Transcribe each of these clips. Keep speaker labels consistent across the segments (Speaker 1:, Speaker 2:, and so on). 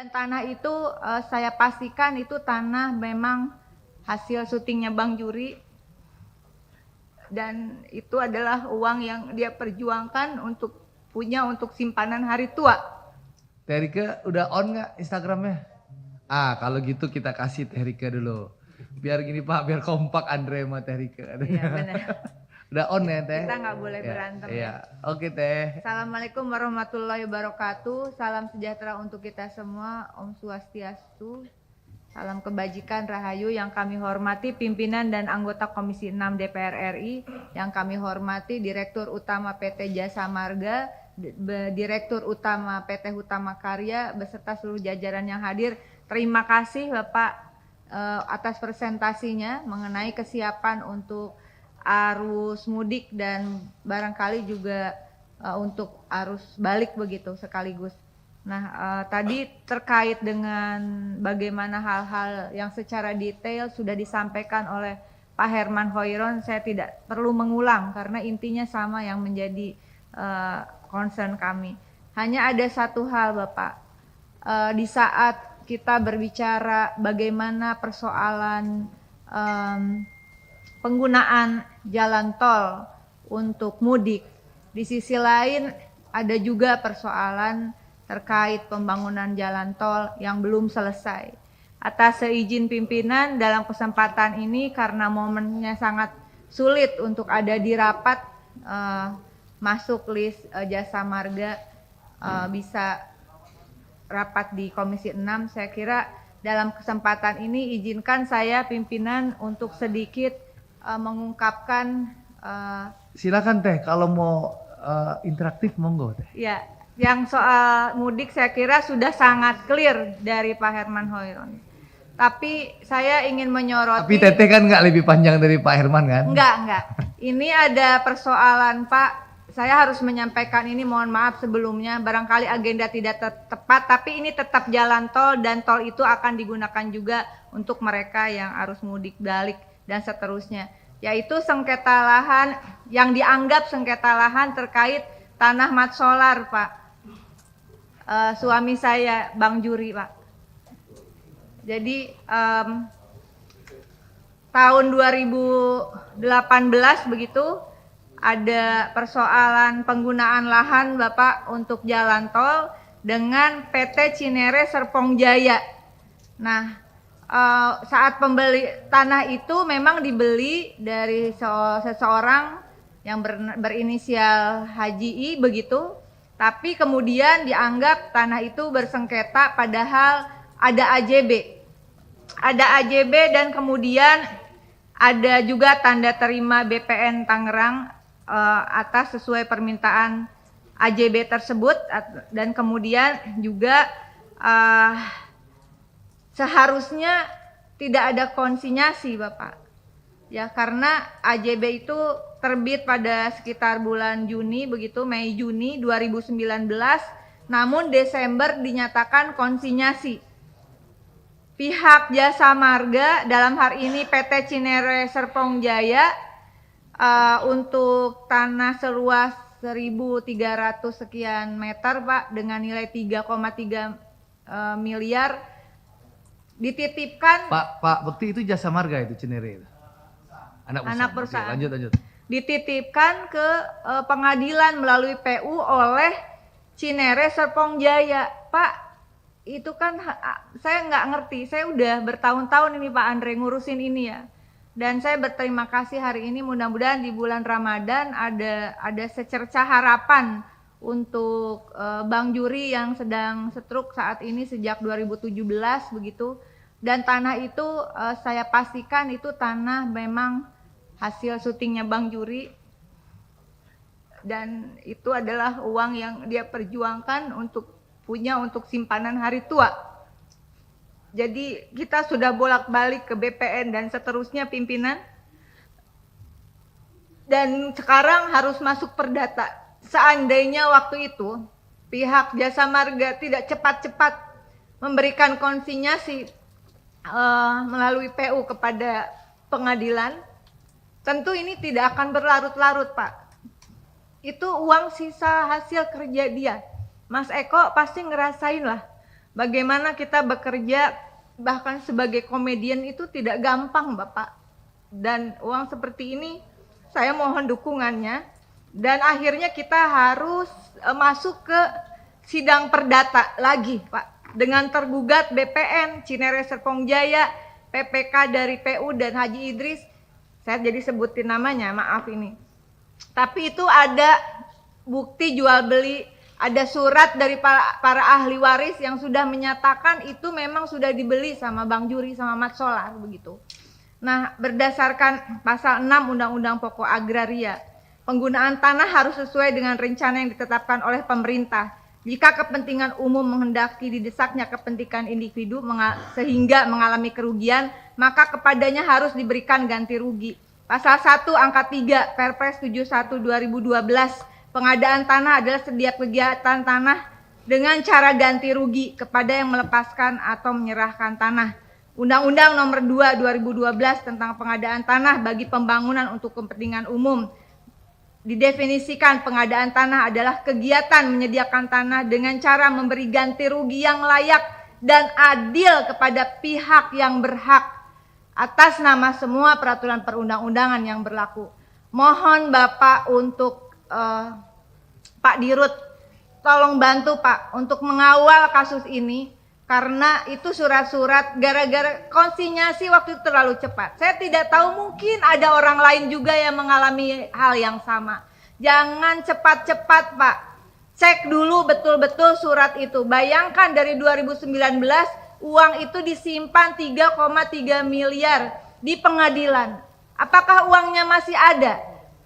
Speaker 1: Dan tanah itu saya pastikan itu tanah memang hasil syutingnya Bang Juri. Dan itu adalah uang yang dia perjuangkan untuk simpanan hari tua.
Speaker 2: Teh Rike udah on nggak Instagramnya? Kalau gitu kita kasih Teh Rike dulu. Biar gini Pak, biar kompak Andre sama Teh Rike.
Speaker 1: Iya benar.
Speaker 2: Udah on ya Teh?
Speaker 1: Kita nggak boleh berantem ya.
Speaker 2: Iya, oke Teh.
Speaker 1: Assalamualaikum warahmatullahi wabarakatuh. Salam sejahtera untuk kita semua. Om Swastiastu. Salam kebajikan Rahayu. Yang kami hormati pimpinan dan anggota Komisi 6 DPR RI. Yang kami hormati Direktur Utama PT Jasa Marga, Direktur Utama PT Hutama Karya, beserta seluruh jajaran yang hadir. Terima kasih Bapak atas presentasinya mengenai kesiapan untuk arus mudik dan barangkali juga untuk arus balik begitu sekaligus. Nah, tadi terkait dengan bagaimana hal-hal yang secara detail sudah disampaikan oleh Pak Herman Hoiron, saya tidak perlu mengulang karena intinya sama yang menjadi concern kami. Hanya ada satu hal Bapak, di saat kita berbicara bagaimana persoalan penggunaan jalan tol untuk mudik, di sisi lain ada juga persoalan terkait pembangunan jalan tol yang belum selesai. Atas seizin pimpinan dalam kesempatan ini karena momennya sangat sulit untuk ada di rapat masuk list Jasa Marga bisa rapat di Komisi 6, saya kira dalam kesempatan ini izinkan saya pimpinan untuk sedikit mengungkapkan.
Speaker 2: Silakan Teh, kalau mau interaktif monggo Teh.
Speaker 1: Ya, yang soal mudik saya kira sudah sangat clear dari Pak Herman Hoiron. Tapi saya ingin menyoroti.
Speaker 2: Tapi Teteh kan nggak lebih panjang dari Pak Herman kan?
Speaker 1: Enggak. Ini ada persoalan Pak. Saya harus menyampaikan ini, mohon maaf sebelumnya. Barangkali agenda tidak tepat, tapi ini tetap jalan tol dan tol itu akan digunakan juga untuk mereka yang arus mudik balik dan seterusnya, yaitu sengketa lahan yang dianggap sengketa lahan terkait tanah mat solar Pak. Suami saya Bang Juri Pak. Jadi tahun 2018 begitu ada persoalan penggunaan lahan Bapak untuk jalan tol dengan PT Cinere Serpong Jaya. Nah, saat pembeli tanah itu memang dibeli dari seseorang yang berinisial HJI begitu, tapi kemudian dianggap tanah itu bersengketa padahal ada AJB. Ada AJB dan kemudian ada juga tanda terima BPN Tangerang atas sesuai permintaan AJB tersebut, dan kemudian juga seharusnya tidak ada konsinyasi Bapak. Ya, karena AJB itu terbit pada sekitar bulan Juni begitu, Mei Juni 2019, namun Desember dinyatakan konsinyasi. Pihak Jasa Marga dalam hari ini PT Cinere Serpong Jaya untuk tanah seluas 1.300 sekian meter Pak dengan nilai 3,3 miliar dititipkan.
Speaker 2: Pak Bekti itu Jasa Marga itu Cinere. Anak
Speaker 1: perusahaan.
Speaker 2: Oke, lanjut.
Speaker 1: Dititipkan ke pengadilan melalui PU oleh Cinere Serpong Jaya. Pak, itu kan saya nggak ngerti. Saya udah bertahun-tahun ini Pak Andre ngurusin ini ya. Dan saya berterima kasih hari ini, mudah-mudahan di bulan Ramadan ada secercah harapan untuk Bang Juri yang sedang stroke saat ini sejak 2017 begitu. Dan tanah itu saya pastikan itu tanah memang hasil syutingnya Bang Juri. Dan itu adalah uang yang dia perjuangkan untuk simpanan hari tua. Jadi kita sudah bolak-balik ke BPN dan seterusnya pimpinan. Dan sekarang harus masuk perdata. Seandainya waktu itu pihak Jasa Marga tidak cepat-cepat memberikan konsinyasi melalui PU kepada pengadilan, tentu ini tidak akan berlarut-larut Pak. Itu uang sisa hasil kerja dia. Mas Eko pasti ngerasain lah Bagaimana kita bekerja bahkan sebagai komedian itu tidak gampang Bapak. Dan uang seperti ini saya mohon dukungannya. Dan akhirnya kita harus masuk ke sidang perdata lagi Pak. Dengan tergugat BPN, Cinere Serpong Jaya, PPK dari PU dan Haji Idris. Saya jadi sebutin namanya, maaf ini. Tapi itu ada bukti jual beli, ada surat dari para ahli waris yang sudah menyatakan itu memang sudah dibeli sama Bang Juri sama Mat Solar begitu. Nah, berdasarkan pasal 6 Undang-Undang Pokok Agraria, penggunaan tanah harus sesuai dengan rencana yang ditetapkan oleh pemerintah. Jika kepentingan umum menghendaki didesaknya kepentingan individu sehingga mengalami kerugian, maka kepadanya harus diberikan ganti rugi. Pasal 1 angka 3 Perpres 71 2012, pengadaan tanah adalah setiap kegiatan tanah dengan cara ganti rugi kepada yang melepaskan atau menyerahkan tanah. Undang-Undang Nomor 2 2012 tentang pengadaan tanah bagi pembangunan untuk kepentingan umum. Didefinisikan pengadaan tanah adalah kegiatan menyediakan tanah dengan cara memberi ganti rugi yang layak dan adil kepada pihak yang berhak atas nama semua peraturan perundang-undangan yang berlaku. Mohon Bapak untuk Pak Dirut, tolong bantu Pak untuk mengawal kasus ini. Karena itu surat-surat gara-gara konsinyasi waktu itu terlalu cepat. Saya tidak tahu, mungkin ada orang lain juga yang mengalami hal yang sama. Jangan cepat-cepat Pak. Cek dulu betul-betul surat itu. Bayangkan dari 2019 uang itu disimpan 3,3 miliar di pengadilan. Apakah uangnya masih ada?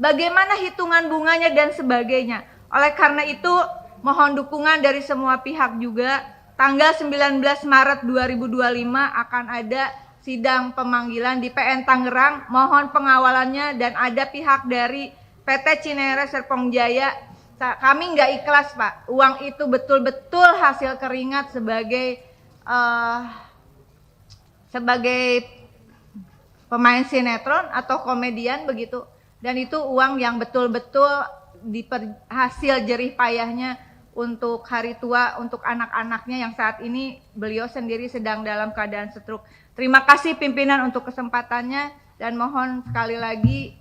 Speaker 1: Bagaimana hitungan bunganya dan sebagainya. Oleh karena itu mohon dukungan dari semua pihak juga. Tanggal 19 Maret 2025 akan ada sidang pemanggilan di PN Tangerang. Mohon pengawalannya dan ada pihak dari PT Cinere Serpong Jaya. Kami nggak ikhlas Pak. Uang itu betul-betul hasil keringat sebagai pemain sinetron atau komedian begitu. Dan itu uang yang betul-betul hasil jerih payahnya untuk hari tua, untuk anak-anaknya yang saat ini beliau sendiri sedang dalam keadaan stroke. Terima kasih pimpinan untuk kesempatannya dan mohon sekali lagi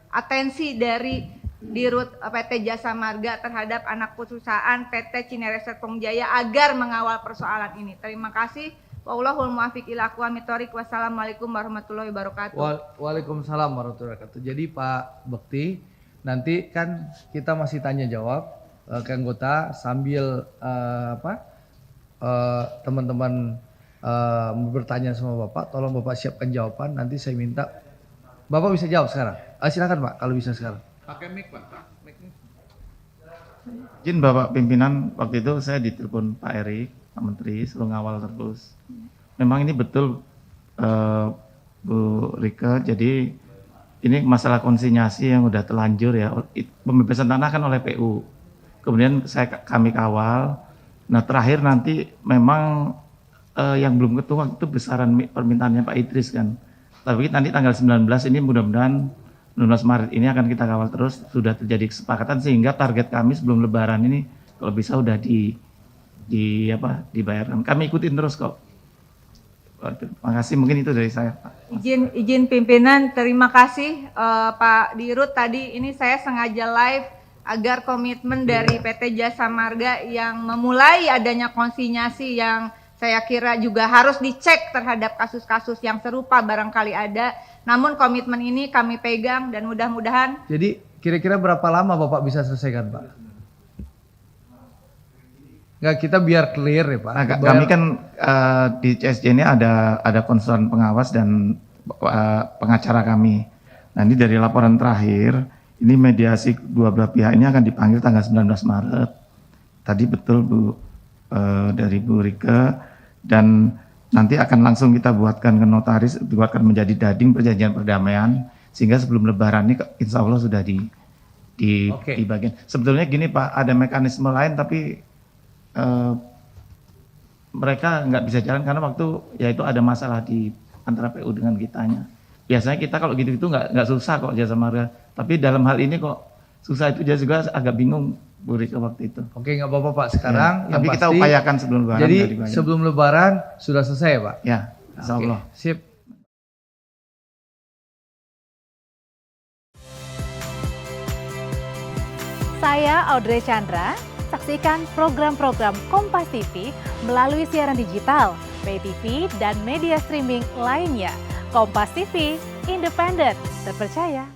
Speaker 1: atensi dari Dirut PT Jasa Marga terhadap anak perusahaan PT Cinere Serpong Jaya agar mengawal persoalan ini. Terima kasih. Wallahul muwaffiq ila aqwamit thoriq. Wassalamualaikum warahmatullahi wabarakatuh.
Speaker 2: Waalaikumsalam warahmatullahi wabarakatuh. Jadi Pak Bekti, nanti kan kita masih tanya jawab ke anggota sambil teman-teman bertanya sama Bapak, tolong Bapak siapkan jawaban. Nanti saya minta Bapak bisa jawab sekarang. Silakan Pak, kalau bisa sekarang.
Speaker 3: Pakai mic Pak.
Speaker 4: Izin Bapak pimpinan, waktu itu saya ditelepon Pak Erik, Pak Menteri, suruh ngawal terus. Memang ini betul Bu Rika, jadi ini masalah konsinyasi yang udah terlanjur ya. Pembebasan tanah kan oleh PU. Kemudian kami kawal. Nah terakhir nanti memang yang belum ketua itu besaran permintaannya Pak Idris kan. Tapi nanti tanggal 19 ini mudah-mudahan 19 Maret ini akan kita kawal terus. Sudah terjadi kesepakatan sehingga target kami sebelum Lebaran ini kalau bisa udah dibayarkan. Kami ikutin terus kok. Terima kasih, mungkin itu dari saya Pak.
Speaker 1: Izin pimpinan, terima kasih Pak Dirut. Tadi ini saya sengaja live agar komitmen dari PT Jasa Marga yang memulai adanya konsinyasi yang saya kira juga harus dicek terhadap kasus-kasus yang serupa barangkali ada. Namun komitmen ini kami pegang dan mudah-mudahan.
Speaker 2: Jadi kira-kira berapa lama Bapak bisa selesaikan Pak? Nggak, kita biar clear ya Pak.
Speaker 4: Nah, kami kan di CSJ ini ada konsultan pengawas dan pengacara kami. Nah ini dari laporan terakhir, ini mediasi dua belah pihak ini akan dipanggil tanggal 19 Maret. Tadi betul Bu dari Bu Rika, dan nanti akan langsung kita buatkan ke notaris, buatkan menjadi dading perjanjian perdamaian sehingga sebelum Lebaran ini insya Allah sudah dibagian. Sebetulnya gini Pak, ada mekanisme lain tapi mereka nggak bisa jalan karena waktu yaitu ada masalah di antara PU dengan kitanya. Biasanya kita kalau gitu itu nggak susah kok Jasa Marga. Tapi dalam hal ini kok susah, itu dia juga agak bingung Bu Rika waktu itu.
Speaker 2: Oke, nggak apa-apa Pak. Sekarang
Speaker 4: Ya,
Speaker 2: yang
Speaker 4: tapi kita
Speaker 2: pasti,
Speaker 4: upayakan sebelum lebaran.
Speaker 2: jadi
Speaker 4: nggak dibayar.
Speaker 2: sebelum Lebaran sudah selesai ya Pak?
Speaker 4: Ya, insya
Speaker 2: Oke,
Speaker 4: Allah.
Speaker 2: sip.
Speaker 3: Saya Audrey Chandra. Saksikan program-program Kompas TV melalui siaran digital, pay TV, dan media streaming lainnya. Kompas TV, independen, terpercaya,